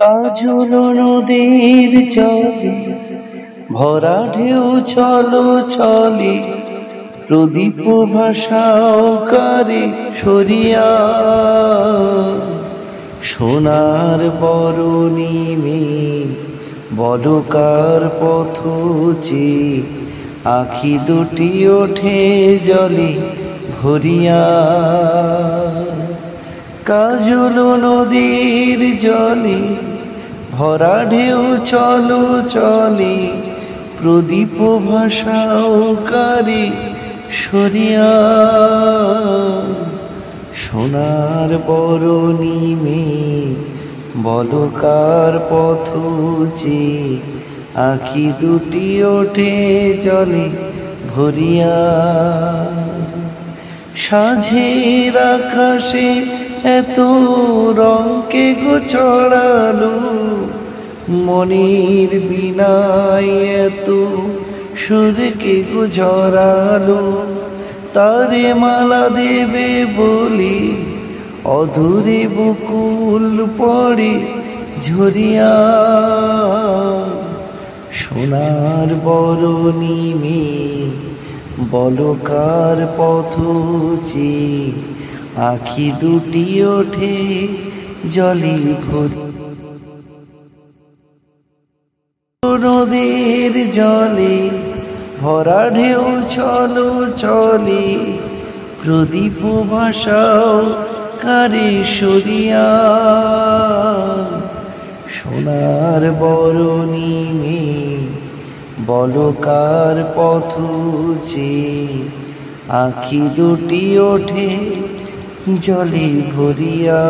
কাজল নদীর জলে ভরা ঢেউ চলো চলে, প্রদীপ ভাষাও কারে সরিয়া। সোনার বরণী মেয়ে বলো কার পথ চেয়ে, আখি দুটি ওঠে জলে ভরিয়া। কাজল নদীর জলে ভরা ঢেউ চলো চলে, প্রদীপ ভাষাও কারে সরিয়া। সোনার বরণী মেয়ে বলো কার পথ চেয়ে, আখি দুটি ওঠে জলে ভরিয়া। সাঁঝের আকাশে এত রঙকে গো চড়ালো, মনের বিনায় এত সুরকে গো ঝরালো। তারে মালা দেবে বলি অধুরে বকুল পড়ে ঝরিয়া। সোনার বরণী মেয়ে বলো কার পথ চেয়ে, আখি দুটি ওঠে জলে ভরি। নদীর জলে ভরা ঢেউ চলো চলে, প্রদীপ ভাষাও কারে সরিয়া। সোনার বরণী মেয়ে বলো কার পথ চেয়ে, আখি দুটি ওঠে জলে ভরিয়া।